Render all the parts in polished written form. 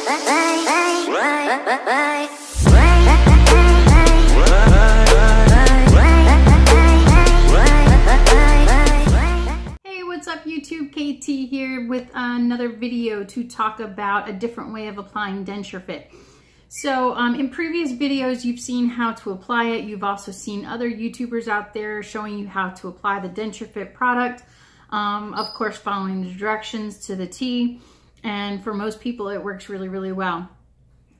What's up YouTube, KT here with another video to talk about a different way of applying DensureFit. So in previous videos you've seen how to apply it. You've also seen other YouTubers out there showing you how to apply the DensureFit product. Of course following the directions to the T, and for most people it works really well.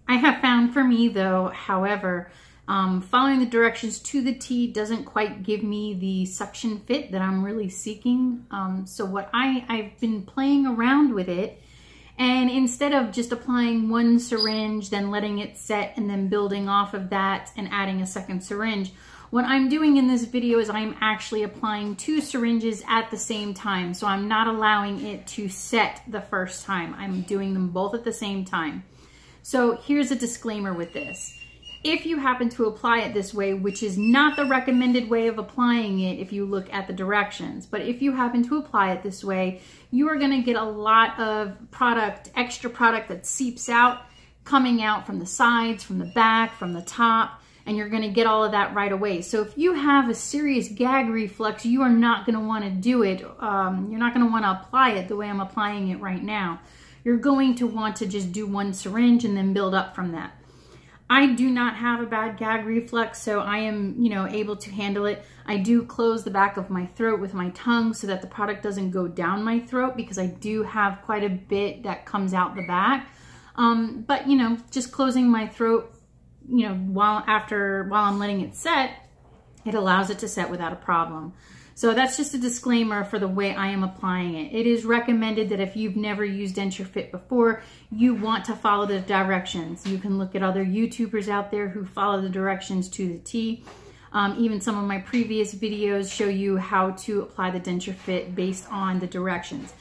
I have found for me though, however, following the directions to the T doesn't quite give me the suction fit that I'm really seeking. So what I've been playing around with it, and instead of just applying one syringe, then letting it set and then building off of that and adding a second syringe, what I'm doing in this video is I'm actually applying 2 syringes at the same time. So I'm not allowing it to set the first time. I'm doing them both at the same time. So here's a disclaimer with this. If you happen to apply it this way, which is not the recommended way of applying it if you look at the directions, but if you happen to apply it this way, you are going to get a lot of product, extra product that seeps out, coming out from the sides, from the back, from the top, and you're going to get all of that right away. So if you have a serious gag reflux, you are not going to want to do it. You're not going to want to apply it the way I'm applying it right now. You're going to want to just do one syringe and then build up from that. I do not have a bad gag reflux, so I am, able to handle it. I do close the back of my throat with my tongue so that the product doesn't go down my throat, because I do have quite a bit that comes out the back. But just closing my throat, while I'm letting it set, it allows it to set without a problem. So that's just a disclaimer for the way I am applying it. It is recommended that if you've never used DensureFit before, you want to follow the directions. You can look at other YouTubers out there who follow the directions to the T. Even some of my previous videos show you how to apply the DensureFit based on the directions.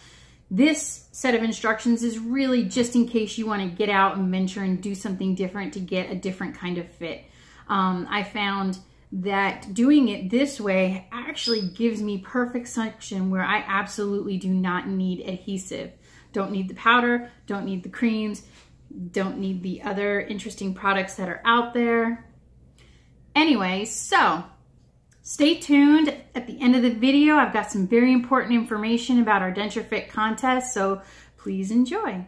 This set of instructions is really just in case you want to get out and venture and do something different to get a different kind of fit. I found that doing it this way actually gives me perfect suction where I absolutely do not need adhesive. Don't need the powder, don't need the creams, don't need the other interesting products that are out there. Anyway, so stay tuned. At the end of the video, I've got some very important information about our DensureFit contest, so please enjoy.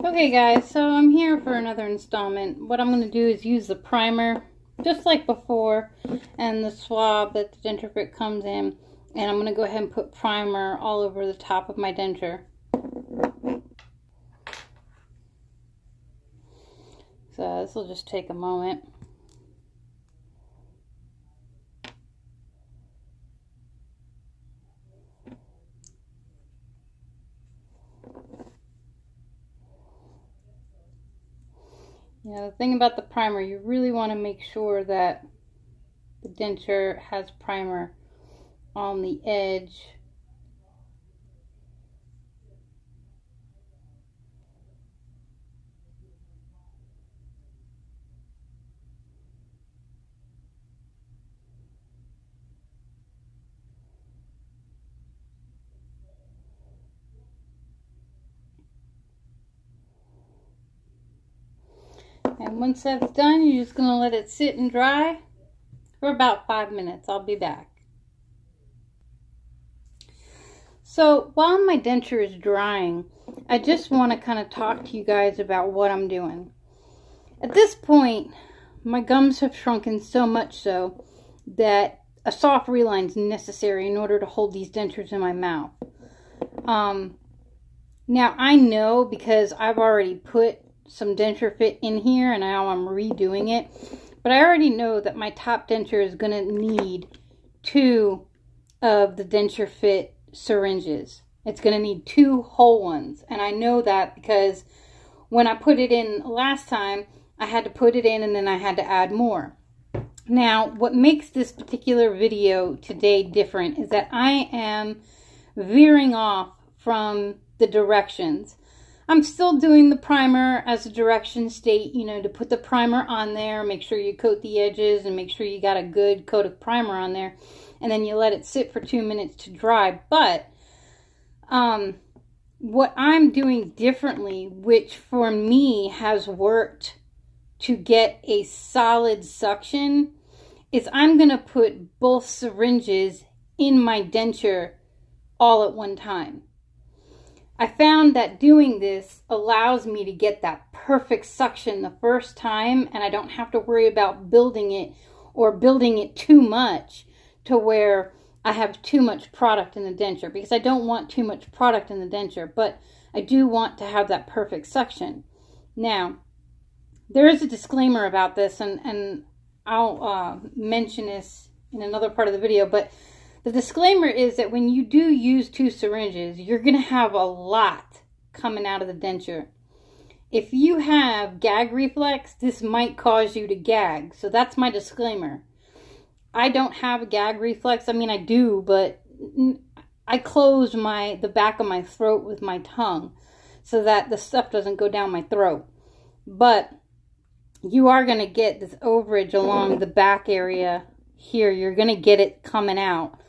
Okay guys, so I'm here for another installment. What I'm going to do is use the primer, just like before, and the swab that the DensureFit comes in, and I'm going to go ahead and put primer all over the top of my denture. So this will just take a moment. Yeah, the thing about the primer, you really want to make sure that the denture has primer on the edge. And once that's done, you're just going to let it sit and dry for about 5 minutes. I'll be back. So while my denture is drying, I just want to kind of talk to you guys about what I'm doing. At this point, my gums have shrunken so much so that a soft reline is necessary in order to hold these dentures in my mouth. Now I know, because I've already put some DensureFit in here and now I'm redoing it, but I already know that my top denture is going to need 2 of the DensureFit syringes. It's going to need 2 whole ones, and I know that because when I put it in last time, I had to put it in and then I had to add more. Now what makes this particular video today different is that I am veering off from the directions. I'm still doing the primer as the directions state, to put the primer on there, make sure you coat the edges and make sure you got a good coat of primer on there, and then you let it sit for 2 minutes to dry. But what I'm doing differently, which for me has worked to get a solid suction, is I'm going to put both syringes in my denture all at one time. I found that doing this allows me to get that perfect suction the first time, and I don't have to worry about building it or building it too much to where I have too much product in the denture, because I don't want too much product in the denture, but I do want to have that perfect suction. Now, there is a disclaimer about this, and I'll mention this in another part of the video, but the disclaimer is that when you do use 2 syringes, you're going to have a lot coming out of the denture. If you have gag reflex, this might cause you to gag, so that's my disclaimer. I don't have a gag reflex. I mean, I do, but I close the back of my throat with my tongue so that the stuff doesn't go down my throat. But you are going to get this overage along the back area here. You're going to get it coming out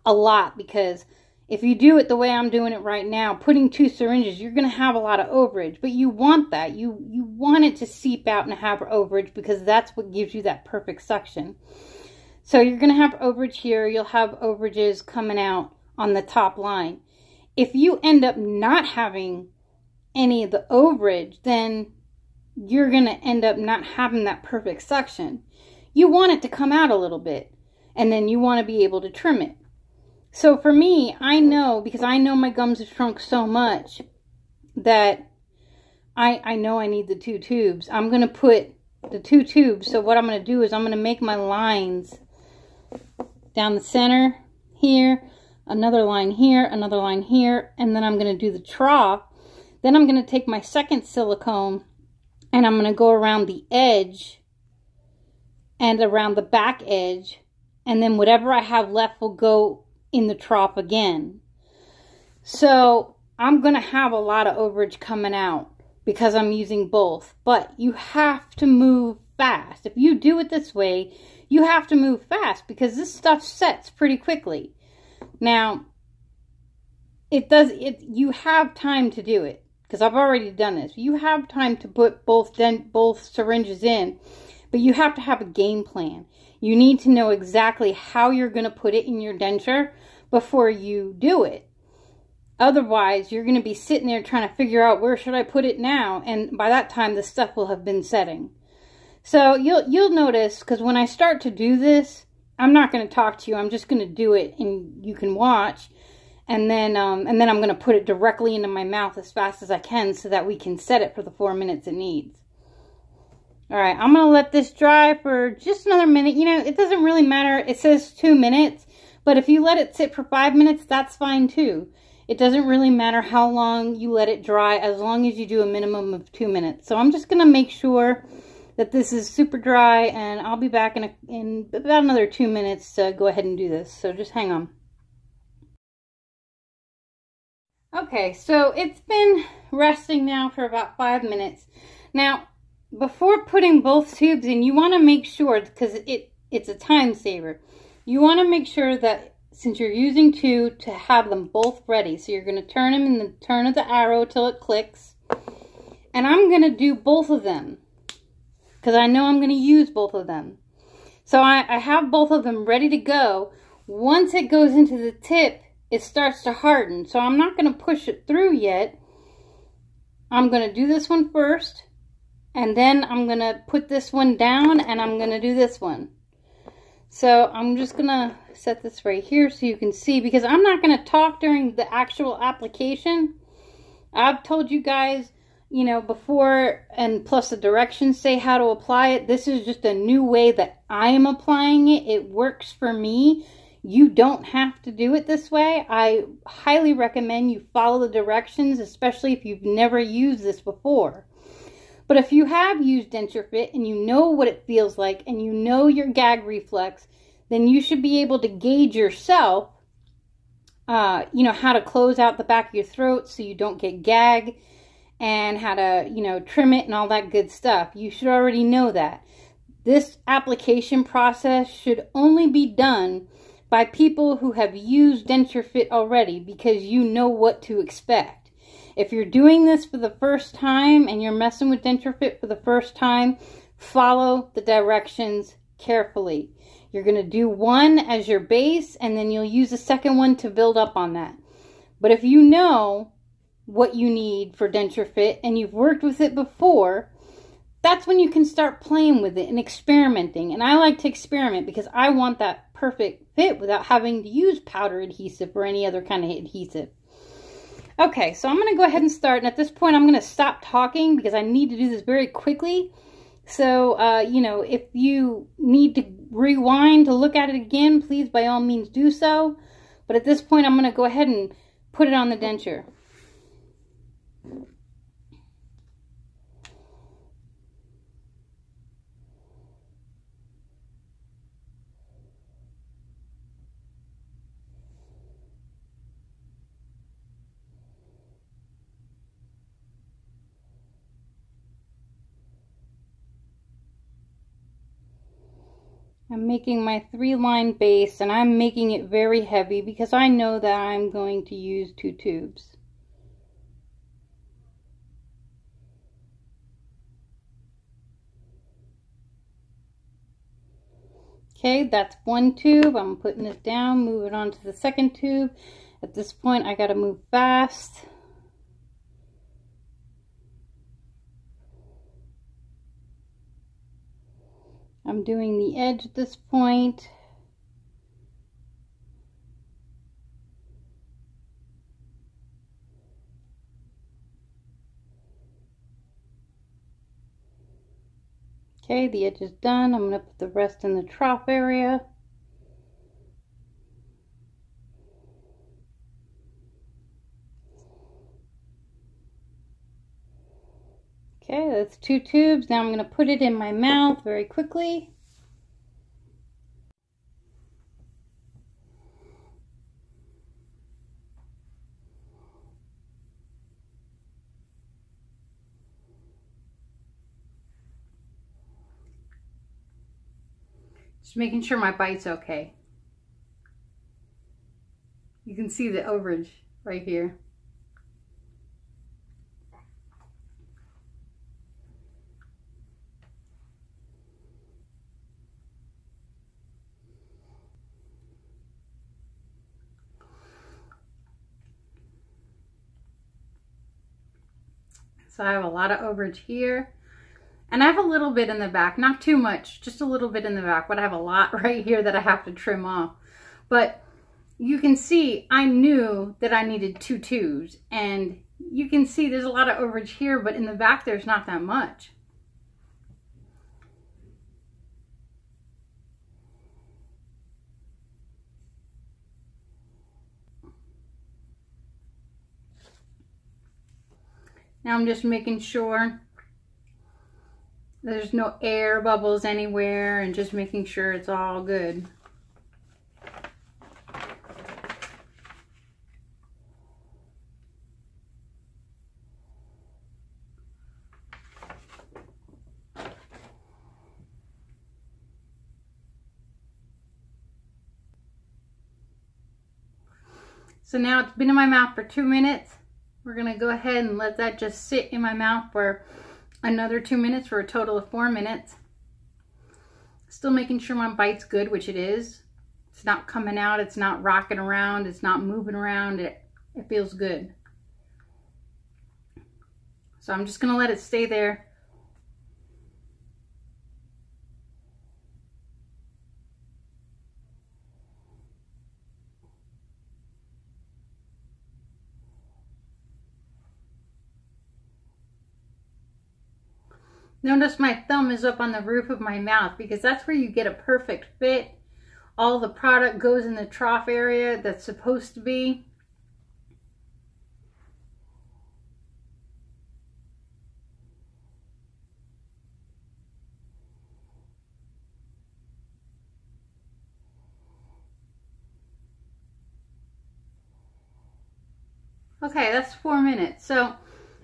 a lot, because if you do it the way I'm doing it right now, putting 2 syringes, you're going to have a lot of overage. But you want that. You want it to seep out and have overage, because that's what gives you that perfect suction. So you're going to have overage here. You'll have overages coming out on the top line. If you end up not having any of the overage, then you're going to end up not having that perfect suction. You want it to come out a little bit, and then you want to be able to trim it. So for me, I know, because I know my gums have shrunk so much, that I know I need the 2 tubes. I'm going to put the 2 tubes. So what I'm going to do is I'm going to make my lines down the center here, another line here, another line here, and then I'm going to do the trough. Then I'm going to take my second silicone and I'm going to go around the edge and around the back edge, and then whatever I have left will go in the trough again. So I'm going to have a lot of overage coming out because I'm using both, but you have to move fast. If you do it this way, you have to move fast, because this stuff sets pretty quickly. Now, you have time to do it, because I've already done this. You have time to put both syringes in, but you have to have a game plan. You need to know exactly how you're going to put it in your denture before you do it. Otherwise, you're going to be sitting there trying to figure out, where should I put it now? And by that time, the stuff will have been setting. So you'll notice, because when I start to do this, I'm not going to talk to you. I'm just going to do it, and you can watch. And then I'm going to put it directly into my mouth as fast as I can, so that we can set it for the 4 minutes it needs. All right, I'm going to let this dry for just another minute. You know, it doesn't really matter. It says 2 minutes, but if you let it sit for 5 minutes, that's fine too. It doesn't really matter how long you let it dry, as long as you do a minimum of 2 minutes. So I'm just going to make sure that this is super dry, and I'll be back in about another 2 minutes to go ahead and do this. So just hang on. Okay, so it's been resting now for about 5 minutes. Now, before putting both tubes in, you want to make sure, because it's a time saver, you want to make sure that since you're using 2, to have them both ready. So you're going to turn them in the turn of the arrow till it clicks. And I'm going to do both of them, because I know I'm going to use both of them. So I have both of them ready to go. Once it goes into the tip, it starts to harden. So I'm not going to push it through yet. I'm going to do this one first, and then I'm going to put this one down, and I'm going to do this one. So I'm just going to set this right here so you can see, because I'm not going to talk during the actual application. I've told you guys, you know, before, and plus the directions say how to apply it. This is just a new way that I am applying it. It works for me. You don't have to do it this way. I highly recommend you follow the directions, especially if you've never used this before. But if you have used DensureFit and you know what it feels like, and you know your gag reflex, then you should be able to gauge yourself, you know, how to close out the back of your throat so you don't get gag, and how to, you know, trim it and all that good stuff. You should already know that. This application process should only be done by people who have used DensureFit already, because you know what to expect. If you're doing this for the first time and you're messing with DensureFit for the first time, follow the directions carefully. You're going to do one as your base, and then you'll use a second one to build up on that. But if you know what you need for DensureFit and you've worked with it before, that's when you can start playing with it and experimenting. And I like to experiment because I want that perfect fit without having to use powder adhesive or any other kind of adhesive. Okay, so I'm going to go ahead and start. And at this point, I'm going to stop talking because I need to do this very quickly. So, you know, if you need to rewind to look at it again, please, by all means, do so. But at this point, I'm going to go ahead and put it on the denture. I'm making my 3-line base, and I'm making it very heavy because I know that I'm going to use 2 tubes. Okay, that's 1 tube. I'm putting this down, move it on to the second tube. At this point, I got to move fast. I'm doing the edge at this point. Okay, the edge is done. I'm going to put the rest in the trough area. Okay, that's 2 tubes. Now I'm going to put it in my mouth very quickly. Just making sure my bite's okay. You can see the overage right here. So I have a lot of overage here. And I have a little bit in the back, not too much, just a little bit in the back, but I have a lot right here that I have to trim off. But you can see I knew that I needed 2 tubes, and you can see there's a lot of overage here, but in the back there's not that much. Now I'm just making sure there's no air bubbles anywhere and just making sure it's all good. So now it's been in my mouth for 2 minutes. We're gonna go ahead and let that just sit in my mouth for another 2 minutes for a total of 4 minutes. Still making sure my bite's good, which it is. It's not coming out, it's not rocking around, it's not moving around, it feels good. So I'm just gonna let it stay there. Notice my thumb is up on the roof of my mouth because that's where you get a perfect fit. All the product goes in the trough area that's supposed to be. Okay, that's 4 minutes. So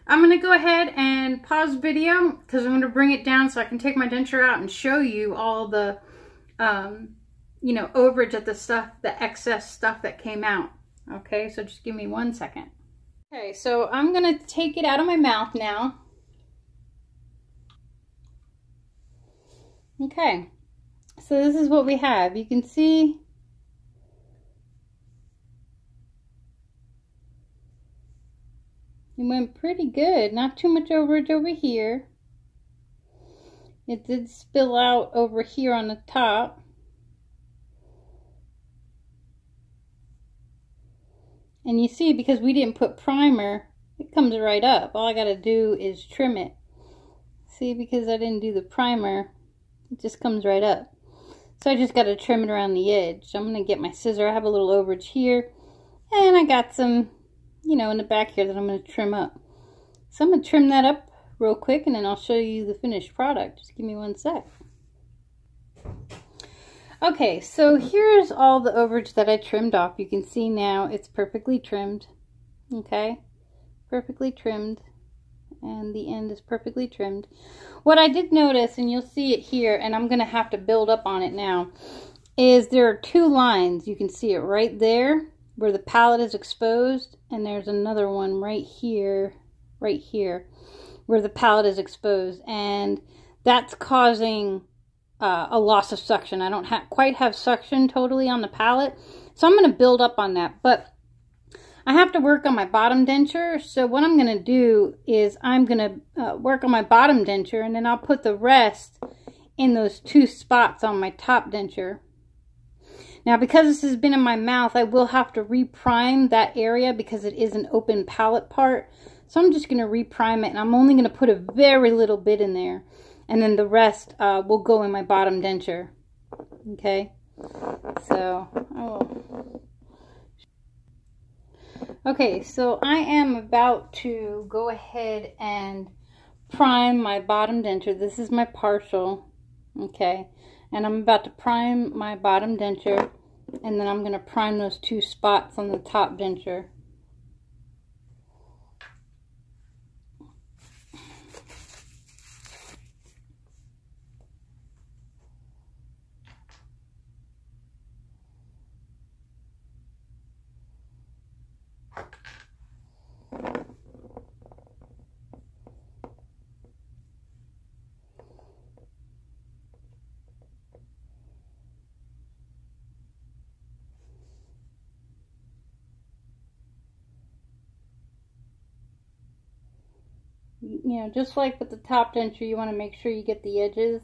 I'm going to go ahead and pause video because I'm going to bring it down so I can take my denture out and show you all the, you know, overage at the stuff, the excess stuff that came out. Okay, so just give me 1 second. Okay, so I'm gonna take it out of my mouth now. Okay, so this is what we have. You can see it went pretty good. Not too much overage over here. It did spill out over here on the top. And you see, because we didn't put primer, it comes right up. All I gotta do is trim it. See, because I didn't do the primer, it just comes right up. So I just gotta trim it around the edge. So I'm gonna get my scissor. I have a little overage here. And I got some, you know, in the back here that I'm gonna trim up. So I'm gonna trim that up real quick and then I'll show you the finished product. Just give me one sec. Okay, so here's all the overage that I trimmed off. You can see now it's perfectly trimmed. Okay, perfectly trimmed, and the end is perfectly trimmed. What I did notice, and you'll see it here, and I'm gonna have to build up on it now, is there are two lines. You can see it right there where the palate is exposed, and there's another one right here where the palate is exposed, and that's causing a loss of suction. I don't quite have suction totally on the palate, so I'm going to build up on that, but I have to work on my bottom denture. So what I'm going to do is I'm going to work on my bottom denture, and then I'll put the rest in those two spots on my top denture. Now, because this has been in my mouth, I will have to reprime that area because it is an open palate part. So I'm just going to reprime it, and I'm only going to put a very little bit in there. And then the rest will go in my bottom denture. Okay, so okay, so I am about to go ahead and prime my bottom denture. This is my partial, okay, and I'm about to prime my bottom denture, and then I'm going to prime those two spots on the top denture. You know, just like with the top denture, you want to make sure you get the edges.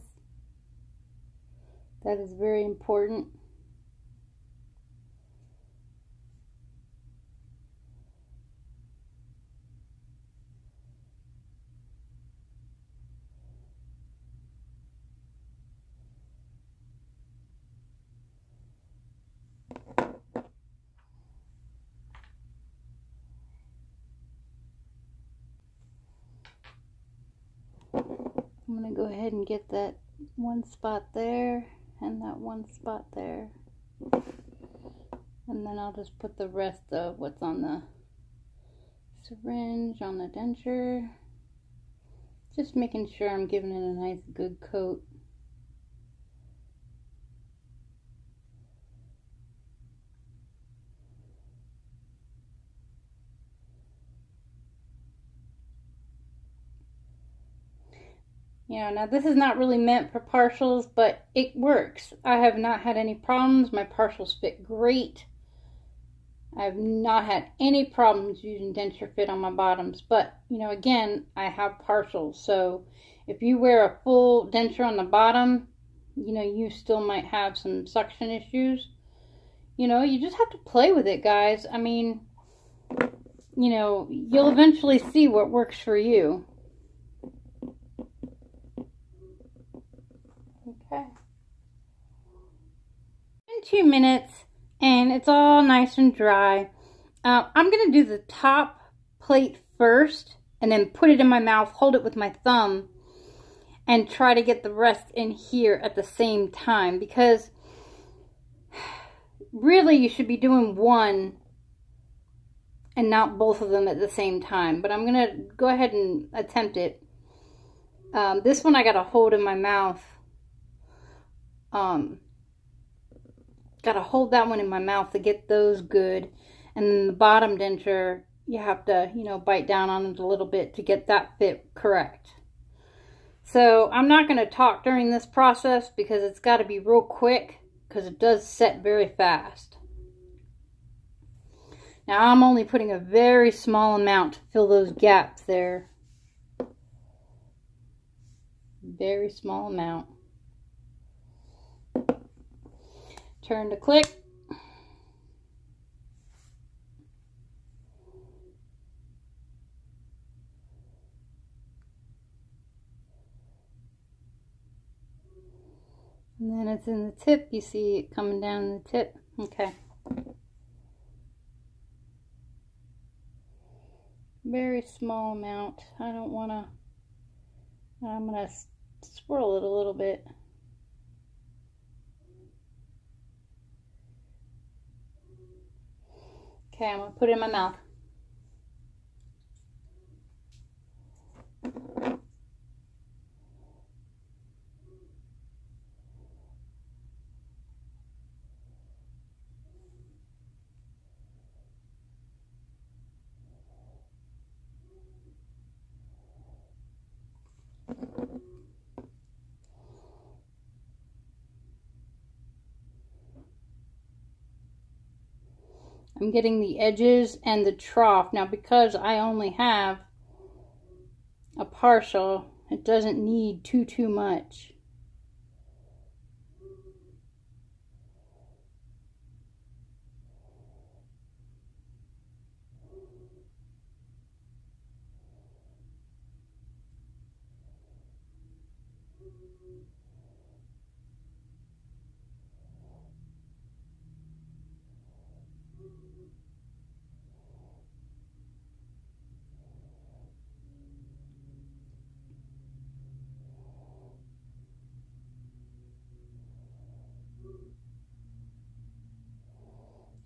That is very important. I'm going to go ahead and get that one spot there and that one spot there. And then I'll just put the rest of what's on the syringe on the denture. Just making sure I'm giving it a nice good coat. You know, now this is not really meant for partials, but it works. I have not had any problems. My partials fit great. I have not had any problems using DensureFit on my bottoms. But, you know, again, I have partials. So if you wear a full denture on the bottom, you know, you still might have some suction issues. You know, you just have to play with it, guys. I mean, you know, you'll eventually see what works for you. Okay. In 2 minutes, and it's all nice and dry. I'm going to do the top plate first, and then put it in my mouth, hold it with my thumb, and try to get the rest in here at the same time. Because really you should be doing one and not both of them at the same time. But I'm going to go ahead and attempt it. This one I got to hold in my mouth. Gotta hold that one in my mouth to get those good, and then the bottom denture, you have to, you know, bite down on it a little bit to get that fit correct. So I'm not going to talk during this process because it's got to be real quick because it does set very fast. Now I'm only putting a very small amount to fill those gaps there. Very small amount. Turn to click. And then it's in the tip. You see it coming down the tip. Okay. Very small amount. I don't want to, I'm going to swirl it a little bit. Okay, I'm going to put it in my mouth. I'm getting the edges and the trough. Now because I only have a partial, it doesn't need too much.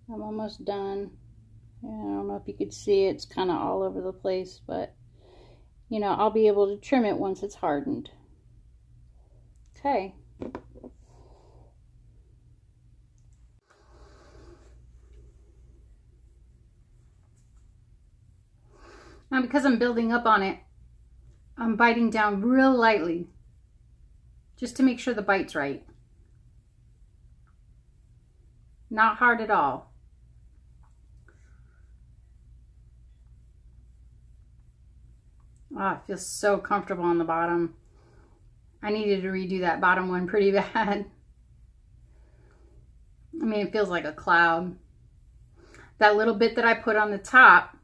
I'm almost done. I don't know if you could see it. It's kind of all over the place, but you know, I'll be able to trim it once it's hardened. Okay. Now because I'm building up on it, I'm biting down real lightly just to make sure the bite's right. Not hard at all. Oh, it feels so comfortable on the bottom. I needed to redo that bottom one pretty bad. I mean, it feels like a cloud. That little bit that I put on the top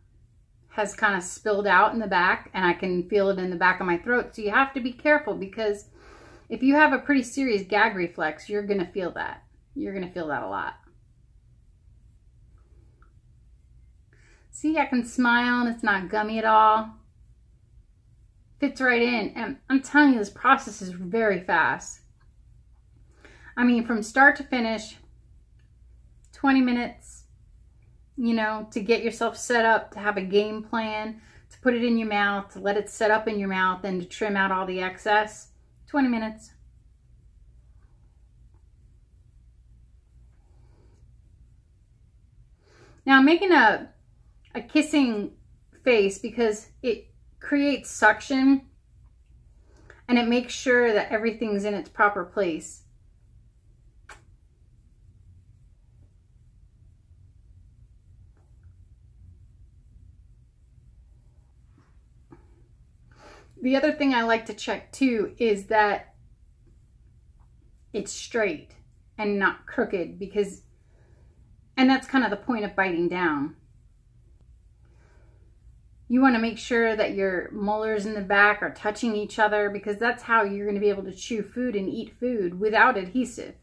has kind of spilled out in the back, and I can feel it in the back of my throat. So you have to be careful, because if you have a pretty serious gag reflex, you're going to feel that. You're going to feel that a lot. See, I can smile and it's not gummy at all. Fits right in, and I'm telling you, this process is very fast. I mean, from start to finish, 20 minutes, you know, to get yourself set up, to have a game plan, to put it in your mouth, to let it set up in your mouth, and to trim out all the excess. 20 minutes. Now I'm making a kissing face because it creates suction and it makes sure that everything's in its proper place. The other thing I like to check too is that it's straight and not crooked, because, and that's kind of the point of biting down. You want to make sure that your molars in the back are touching each other, because that's how you're going to be able to chew food and eat food without adhesive.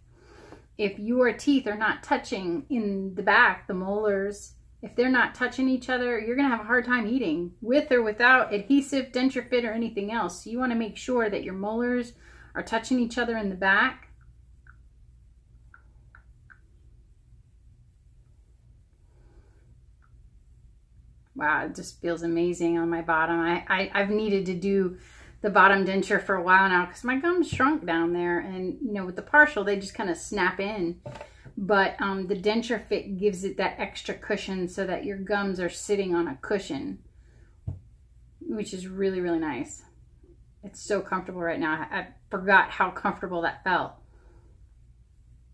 If your teeth are not touching in the back, the molars, if they're not touching each other, you're going to have a hard time eating, with or without adhesive, DentureFit, or anything else. So you want to make sure that your molars are touching each other in the back. Wow, it just feels amazing on my bottom. I've needed to do the bottom denture for a while now because my gums shrunk down there, and you know, with the partial they just kind of snap in. but the DensureFit gives it that extra cushion so that your gums are sitting on a cushion, which is really, really nice. It's so comfortable right now. I forgot how comfortable that felt.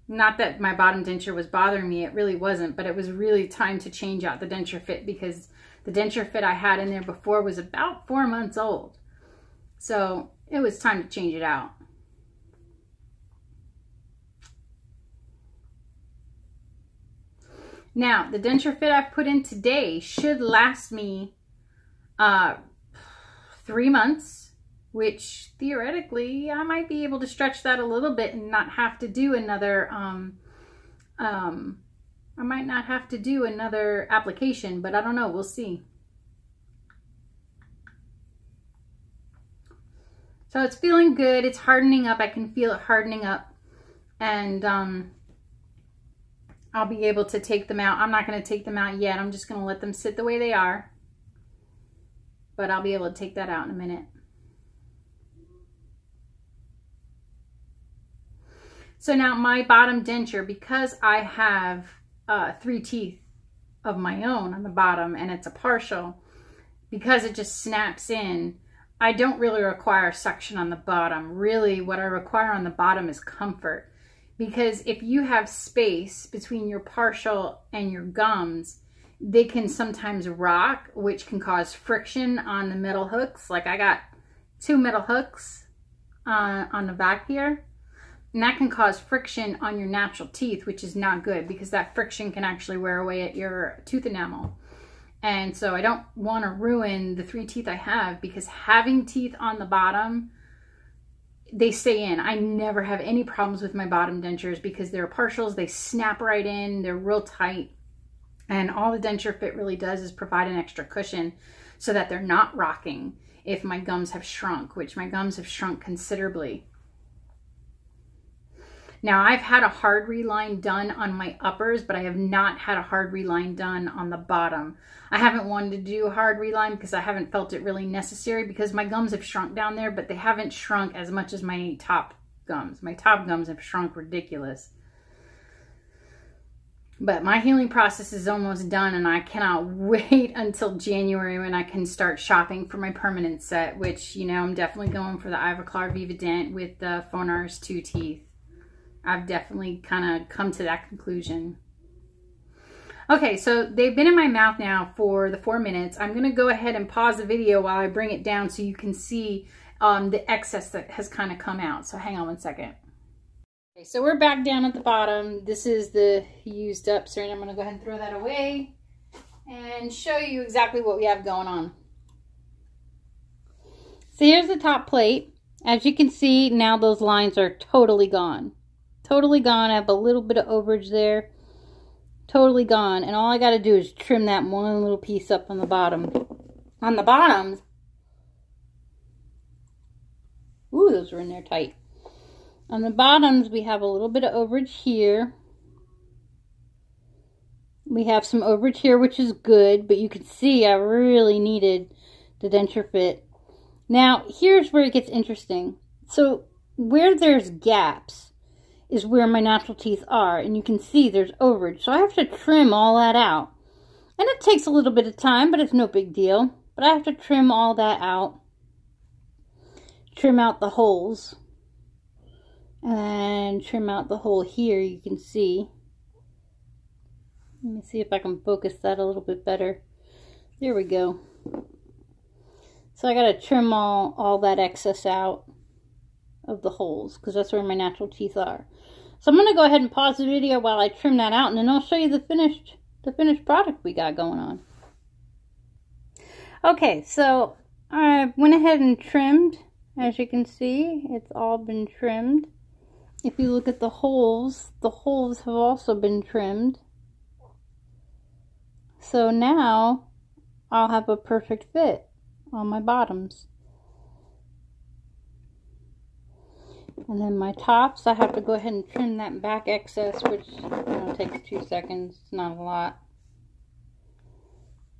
Not that my bottom denture was bothering me, it really wasn't, but it was really time to change out the DensureFit because the DensureFit I had in there before was about 4 months old. So it was time to change it out. Now, the DensureFit I've put in today should last me 3 months, which theoretically I might be able to stretch that a little bit and not have to do another, I might not have to do another application, but I don't know, we'll see. So it's feeling good, it's hardening up, I can feel it hardening up, and I'll be able to take them out. I'm not going to take them out yet, I'm just going to let them sit the way they are, but I'll be able to take that out in a minute. So now my bottom denture, because I have 3 teeth of my own on the bottom and it's a partial, because it just snaps in, I don't really require suction on the bottom. Really what I require on the bottom is comfort, because if you have space between your partial and your gums, they can sometimes rock, which can cause friction on the metal hooks. Like I got 2 metal hooks on the back here. And that can cause friction on your natural teeth, which is not good because that friction can actually wear away at your tooth enamel. And so I don't want to ruin the 3 teeth I have, because having teeth on the bottom, they stay in. I never have any problems with my bottom dentures because they're partials. They snap right in. They're real tight. And all the DensureFit really does is provide an extra cushion so that they're not rocking if my gums have shrunk, which my gums have shrunk considerably. Now, I've had a hard reline done on my uppers, but I have not had a hard reline done on the bottom. I haven't wanted to do a hard reline because I haven't felt it really necessary, because my gums have shrunk down there, but they haven't shrunk as much as my top gums. My top gums have shrunk ridiculous. But my healing process is almost done, and I cannot wait until January when I can start shopping for my permanent set, which, you know, I'm definitely going for the Ivoclar Vivadent with the Fonar's 2 teeth. I've definitely kind of come to that conclusion. Okay, so they've been in my mouth now for the 4 minutes. I'm going to go ahead and pause the video while I bring it down so you can see the excess that has kind of come out. So hang on 1 second. Okay, so we're back down at the bottom. This is the used up syringe. I'm going to go ahead and throw that away and show you exactly what we have going on. So here's the top plate. As you can see, now those lines are totally gone. Totally gone. I have a little bit of overage there. Totally gone. And all I got to do is trim that one little piece up on the bottom. On the bottoms, ooh, those are in there tight. On the bottoms, we have a little bit of overage here. We have some overage here, which is good, but you can see I really needed the DensureFit. Now, here's where it gets interesting. So, where there's gaps is where my natural teeth are, and you can see there's overage. So I have to trim all that out. And it takes a little bit of time, but it's no big deal. But I have to trim all that out. Trim out the holes. And trim out the hole here, you can see. Let me see if I can focus that a little bit better. There we go. So I got to trim all that excess out of the holes, because that's where my natural teeth are. So I'm going to go ahead and pause the video while I trim that out, and then I'll show you the finished product we got going on. Okay, so I went ahead and trimmed. As you can see, it's all been trimmed. If you look at the holes have also been trimmed. So now I'll have a perfect fit on my bottoms. And then my tops, I have to go ahead and trim that back excess, which, you know, takes 2 seconds. It's not a lot.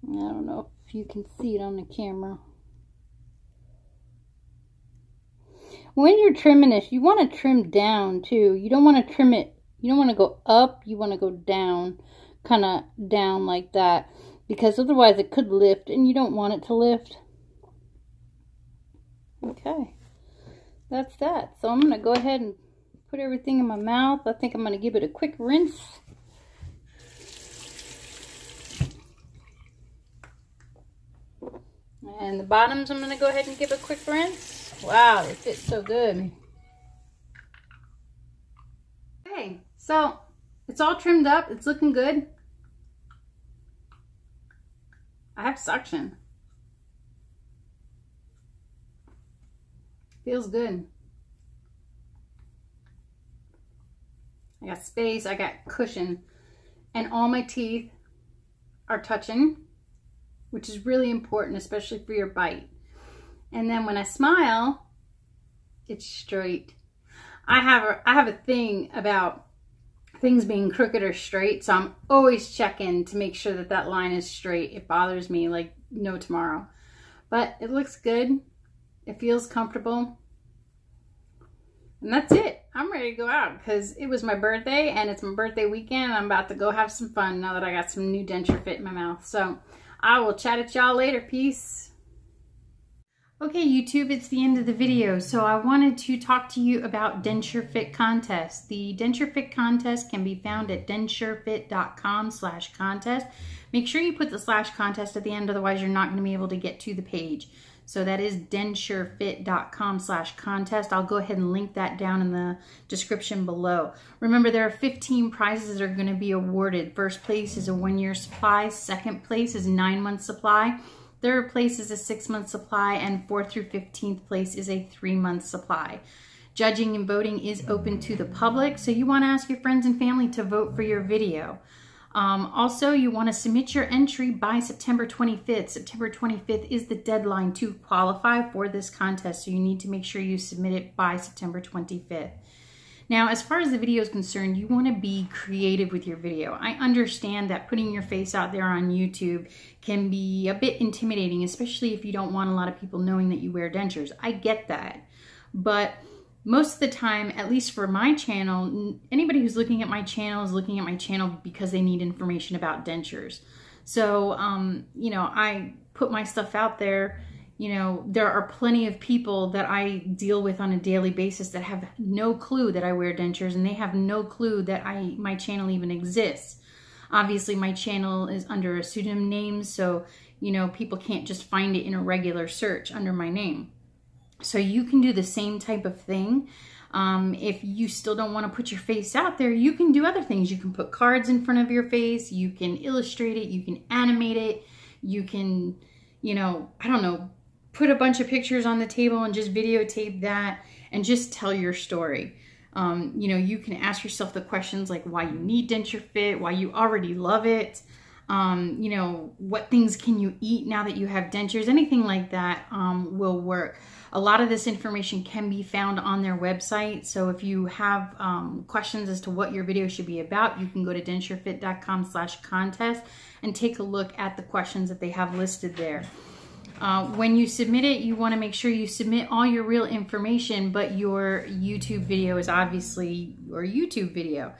I don't know if you can see it on the camera. When you're trimming this, you want to trim down too. You don't want to trim it, You don't want to go up, you want to go down, kind of down like that, because otherwise it could lift and you don't want it to lift. Okay, that's that. So I'm going to go ahead and put everything in my mouth. I think I'm going to give it a quick rinse. And the bottoms I'm going to go ahead and give a quick rinse. Wow, they fit so good. Okay, so it's all trimmed up. It's looking good. I have suction. Feels good. I got space, I got cushion, and all my teeth are touching, which is really important, especially for your bite. And then when I smile, it's straight. I have a thing about things being crooked or straight, so I'm always checking to make sure that that line is straight. It bothers me like no tomorrow. But it looks good. It feels comfortable. And that's it. I'm ready to go out because it was my birthday and it's my birthday weekend. I'm about to go have some fun now that I got some new DentureFit in my mouth. So I will chat at y'all later. Peace. Okay, YouTube, it's the end of the video. So I wanted to talk to you about DensureFit contest. The DensureFit contest can be found at densurefit.com/contest. Make sure you put the /contest at the end, otherwise you're not going to be able to get to the page. So that is densurefit.com/contest. I'll go ahead and link that down in the description below. Remember, there are 15 prizes that are going to be awarded. First place is a 1-year supply. Second place is 9-month supply. Third place is a 6-month supply. And 4th through 15th place is a 3-month supply. Judging and voting is open to the public, so you want to ask your friends and family to vote for your video. Also, you want to submit your entry by September 25th. September 25th is the deadline to qualify for this contest, so you need to make sure you submit it by September 25th. Now, as far as the video is concerned, you want to be creative with your video. I understand that putting your face out there on YouTube can be a bit intimidating, especially if you don't want a lot of people knowing that you wear dentures. I get that, but most of the time, at least for my channel, anybody who's looking at my channel is looking at my channel because they need information about dentures. So, you know, I put my stuff out there. You know, there are plenty of people that I deal with on a daily basis that have no clue that I wear dentures, and they have no clue that my channel even exists. Obviously, my channel is under a pseudonym name, so, you know, people can't just find it in a regular search under my name. So you can do the same type of thing. If you still don't want to put your face out there, you can do other things. You can put cards in front of your face. You can illustrate it. You can animate it. You can, you know, I don't know, put a bunch of pictures on the table and just videotape that and just tell your story. You know, you can ask yourself the questions like why you need DentureFit, why you already love it. You know, what things can you eat now that you have dentures? Anything like that will work. A lot of this information can be found on their website. So if you have questions as to what your video should be about, you can go to densurefit.com/contest and take a look at the questions that they have listed there. When you submit it, you want to make sure you submit all your real information, but your YouTube video is obviously your YouTube video.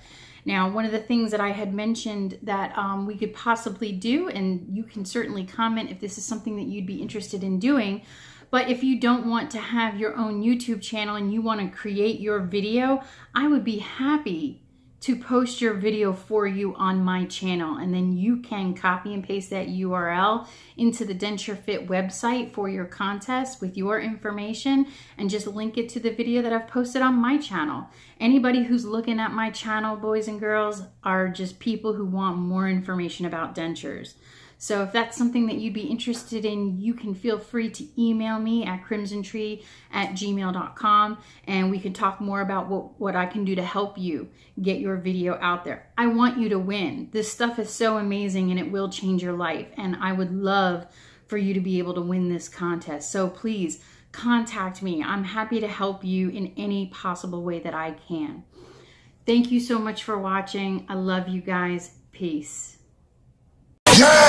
Now, one of the things that I had mentioned that we could possibly do, and you can certainly comment if this is something that you'd be interested in doing, but if you don't want to have your own YouTube channel and you want to create your video, I would be happy to post your video for you on my channel, and then you can copy and paste that URL into the DensureFit website for your contest with your information and just link it to the video that I've posted on my channel. Anybody who's looking at my channel, boys and girls, are just people who want more information about dentures. So if that's something that you'd be interested in, you can feel free to email me at krymsyntree@gmail.com, and we can talk more about what I can do to help you get your video out there. I want you to win. This stuff is so amazing and it will change your life, and I would love for you to be able to win this contest. So please contact me. I'm happy to help you in any possible way that I can. Thank you so much for watching. I love you guys. Peace. Yeah!